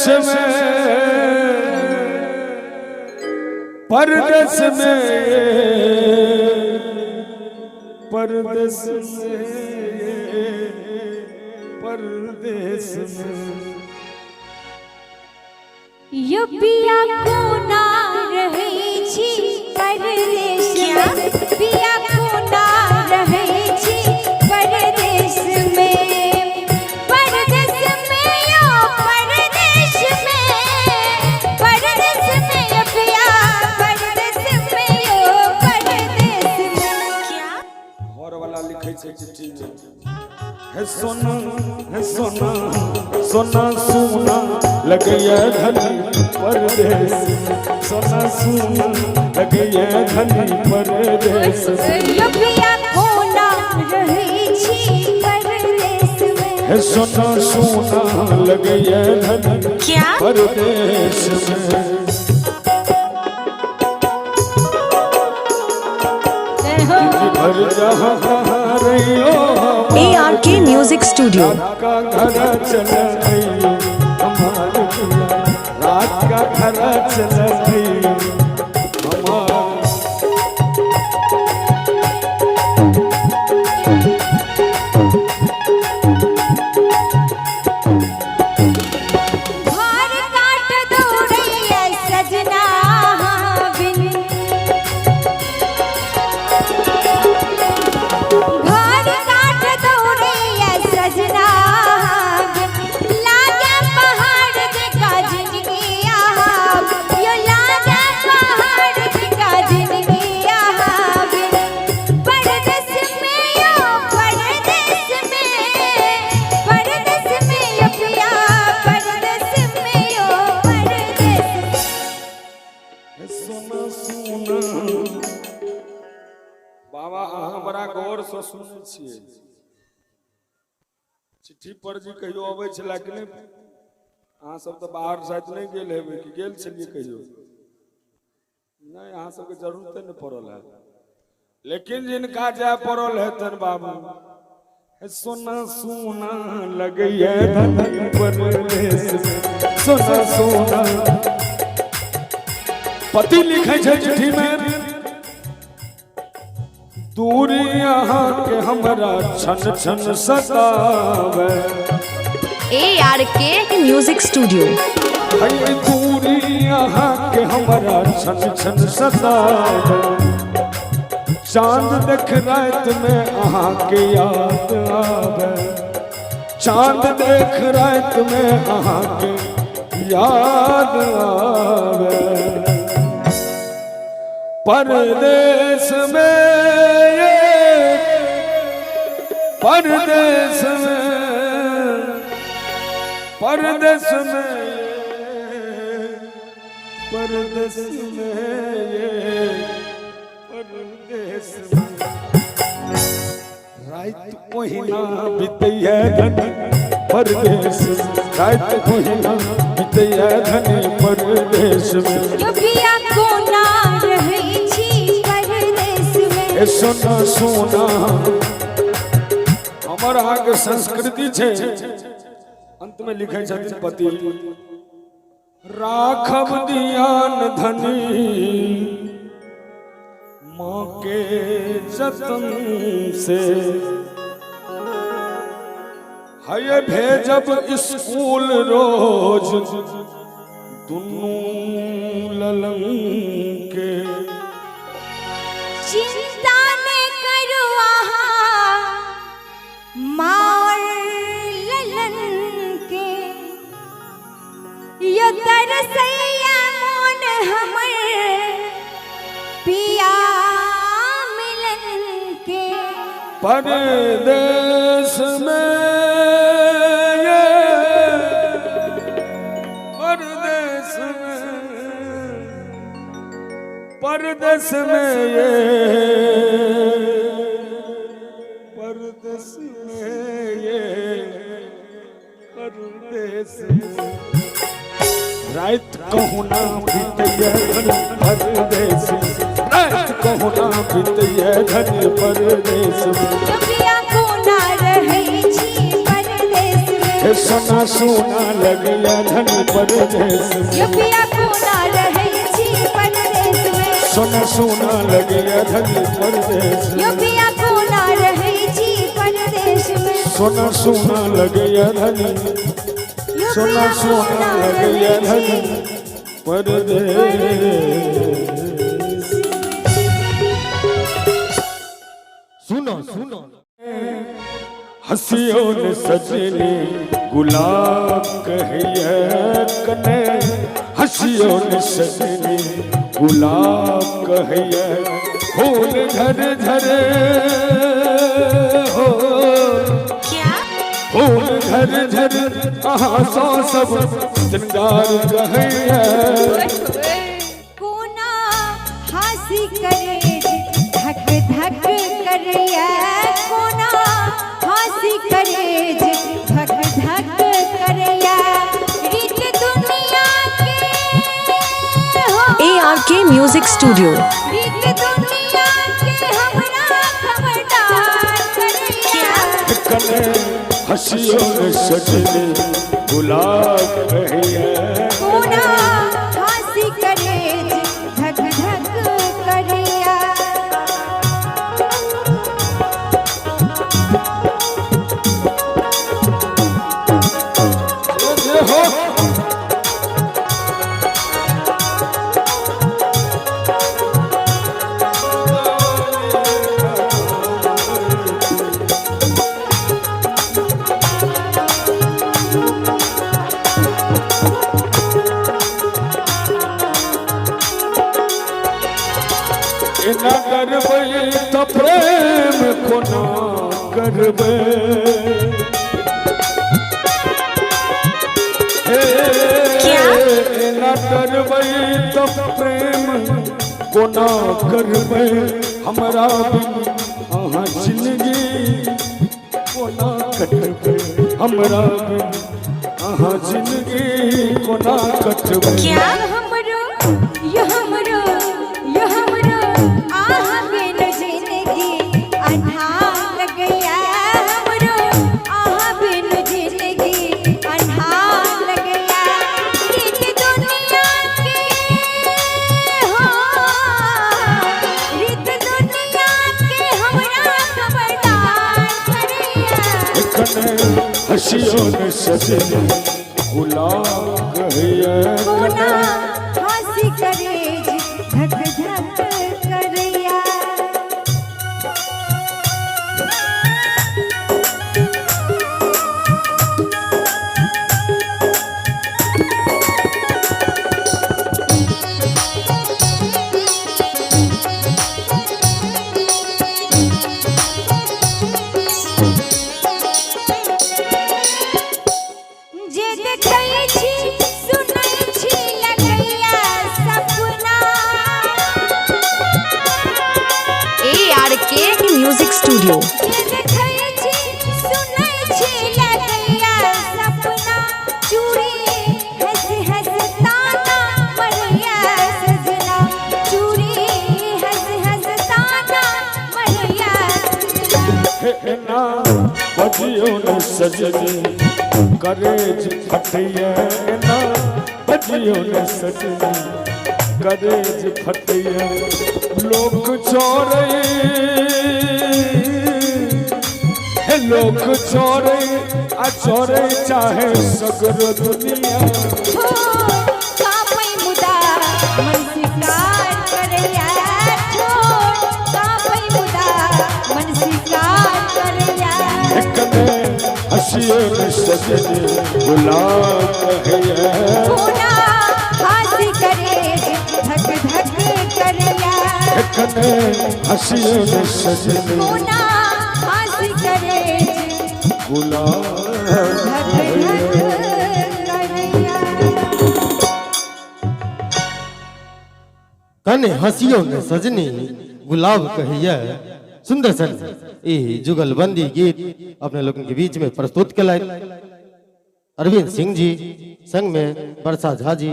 परदेश में परदेश में परदेश में यो पिया को ना रहे छी परदेश में पिया को ना रहे छी परदेश में परदेश में यो परदेश में यो पिया परदेश में यो परदेश में क्या और वाला लिखे छे चिट्ठी है सोना सोना सोना लगैया धनी परदेश सोना सोना लगैया धनी परदेश यो पिया को ना रहे छी परदेश में है सोना सोना लगैया धनी क्या परदेश में भर जहाँ रही हो ARK Music Studio। रात का घर चला गई हमार पिया रात का घर चला गई भार काट दौड़ैया सजना बिन भार काट दौड़ैया सजना बिन लागे पहाड़ जका जिंदगी यो लागे पहाड़ जका जिंदगी बिन परदेश में यो परदेश में यो पिया परदेश में यो परदेश सोना सोना बाबा अहाँ बड़ा गौर से सुनै छियै चिट्ठी पर जी कहियो अबै छला कि नहीं अहाँ सब तो बाहर शायद नहीं गेल हेबै कि गेल छलियै कहियो नहीं अहाँ सबके जरूरते नहीं पड़ल है लेकिन जिनका जाय पड़ल है तन बाबू सोना सोना लगैया धनी परदेश सोना सोना पति लिखे छे चिट्ठी में दूरी यहाँ के हमरा छन छन सतावे ARK Music Studio। है दूरी यहाँ के हमरा छन छन सतावे चांद देख रात में अहाँ के याद आवे चांद देख रात में अहाँ के याद आवे परदेश में परदेश में परदेश में परदेश में परदेश में रात महीना बीतैया धनी परदेश रात महीना बीतैया धनी परदेश में यो पिया को ना रहे छी परदेश में ए सोना सोना हमर आगे संस्कृति छे अंत में लिखे छथिन पति राखब दियान धनी माँ के जतन से है भेजब स्कूल रोज दुनू ललन के चिंता न करो आहा मार ललन के यो तरसैया मोन हमर पिया मिलन के परदेश में परदेश में परदेश में परदेश में रात कहूँ ना बीतैया धन परदेश रात कहूँ ना बीतैया धन परदेश पिया को ना रहे छी परदेश में हे सोना सोना लगिया धन परदेश में यो पिया कोना रहै छी परदेश में सोना सोना लगिया धन परदेश में यो पिया कोना रहै छी परदेश में सोना सोना लगिया धन यो सोना पिया सोना कोना लगिया रहै धन छी परदेश सुनो सुनो हसियों ने सजनी गुलाब कहिए कने हसियों ने सजनी गुलाब कहिए फूल झर झरे हो क्या फूल झर झर आहा सौ सब श्रृंगार कहिए कोना हासी करे धक धक करिया कोना हासी करे धक धक करिया रीत दुनिया के हो ARK Music Studio. रीत दुनिया के हमरा खबरदार करिया कने हसियों ने सजनी गुलाब कहिए कोना हासी करे धक धक करिया हो इना करबै तो प्रेम कोना करबै क्या? इना करबै तो प्रेम कोना करबै हमरा बिन अहाँ जिंदगी कोना कटबै हमरा बिन अहाँ जिंदगी कोना कटबै क्या हमरो आहा बिन जिंदगी अन्हार लग गया हमरो आहा बिन जिंदगी अन्हार लग गया रीत दुनिया के हो रीत दुनिया के हमरा खबरदार करिया कने हसियों ने सजनी गुलाब कहिए कोना कने हासी करे धक धक करिया जे देखै छी सुनै छी लगैया सपना ARK Music Studio. जे देखै छी सुनै छी लगैया सपना चूड़ी हंस हंस ताना मरिया सजना चूड़ी हंस हंस ताना मरिया सजना ना बजियो न सजनी करेज फटिए ना बजियो न सजनी करेज फटिए लोक चोरे लोक चोरे आ चोरे चाहे सगर दुनिया कापै मुदा मन शिकार करैया छोड़ कापै मुदा मन शिकार करैया कने हसियों ने सजनी गुलाब कहिए कोना हासी करे धक धक करैया कने हसियों ने सजनी कोना हासी करे गुलाब धक धक करैया कने हंसियों ने सजनी गुलाब कहिए सुंदर सन ई जुगलबंदी गीत अपने लोगों के बीच में प्रस्तुत कलाय अरविंद सिंह जी संग में वर्षा झा जी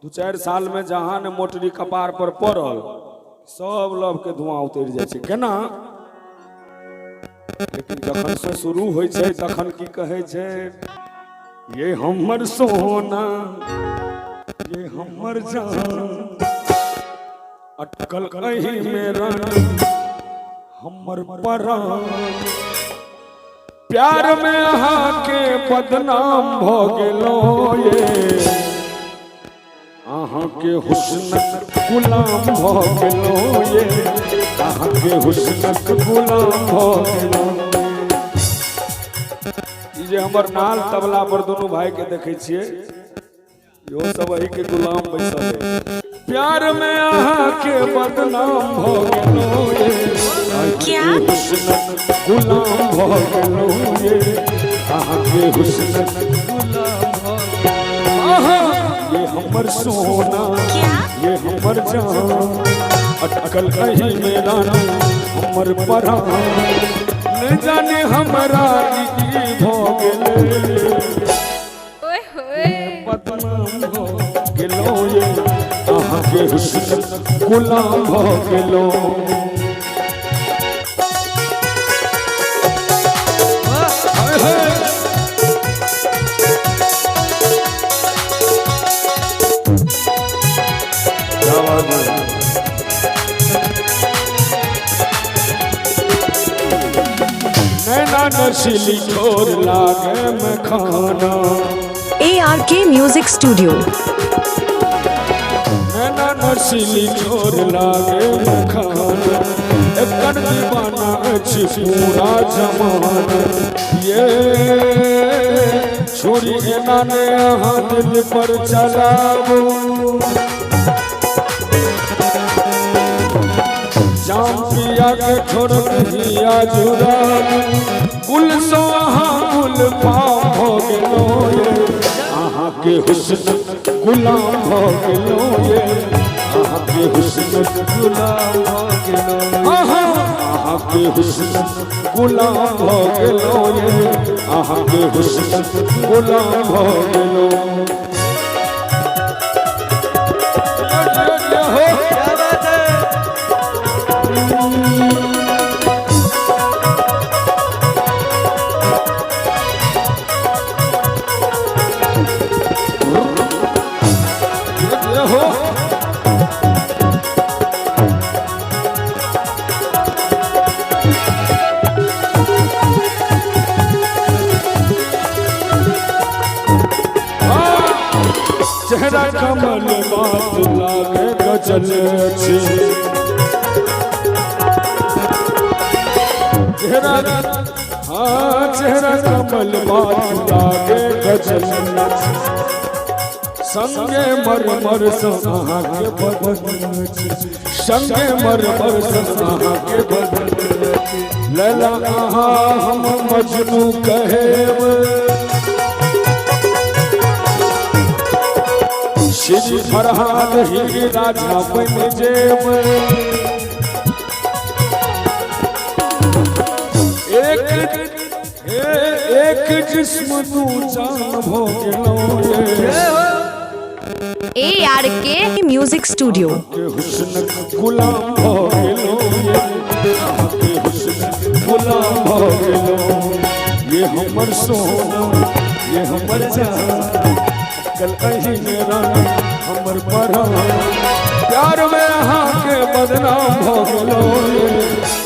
2-4 साल में जहाँ ने मोटरी कपार पर पड़ल सब लव के धुआं उतर जाए छै केना लेकिन जखन से शुरू होय छै तखन की कहे छै ये हमर सोना ये हमर जान अटकल कहीं मेरा हमर परान प्यार में अहाँ के बदनाम भ गेलो ये अहाँ के हुस्नक गुलाम भ गेलो ये अहाँ के हुस्नक गुलाम भ गेलो ई जे हमर नाल तबला पर दोनों भाई के देखे छिए यो सब वही के गुलाम बैसल है प्यार में अहाँ के बदनाम भ गेलो ये क्या हुस्नक गुलाम भ गेलो ये अहाँ के हुस्नक गुलाम भ गेलो ये हमर सोना क्या ये हमर जान अटकल कहीं मेरा हमर परान न जाने हमरा की भ गेले ओए होए बदनाम भ गेलो ये अहाँ के हुस्न गुलाम भ गेलो हाय हाय क्या बात है नैना नशीली ठोर लागे मैं खाना ARK Music Studio. नैना नशीली ठोर लागे मैं खाना एकर दीवाना अछि पूरा जमाना ये छोरी एना ने अहाँ दिल पर चलाबू जाम पिया के छोड़ दिया जुरा गुल सो अहाँ गुल पाम हो गेलो ये अहाँ के हुस्न गुलाम हो गेलो ये अहाँ के हुस्न गुलाम हो गेलो अहाँ के हुस्न गुलाम हो गेलो ये अहाँ के हुस्न गुलाम हो गेलो चेहरा कमल बात लागे गजल अच्छी चेहरा हाँ चेहरा कमल बात लागे गजल संगे मरमर सहा के बदन संगे मरमर सहा के बदन लैला अहाँ हम मजनू कहेब श्री फरहाद ही राजा बन जेब एक जिस्म तू जान भो गेलो ARK Music Studio. के हुस्न गुलाम भो गेलो के हुस्न गुलाम भो गेलो ये हमर सोना ये हमर जान कल कहीं मेरा हमर परान प्यार में अहाँ के बदनाम हो गेलो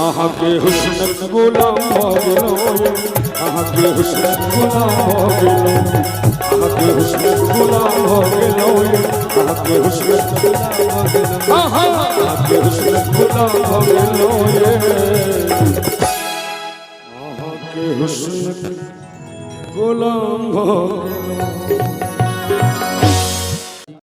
अहाँ के हुस्न गुलाम हो गेलो अहाँ के हुस्न गुलाम हो गेलो अहाँ के हुस्न गुलाम हो गेलो अहाँ के हुस्न गुलाम हो गेलो अहाँ के हुस्न गुलाम हो गेलो अहाँ के हुस्न गुलाम हो गेलो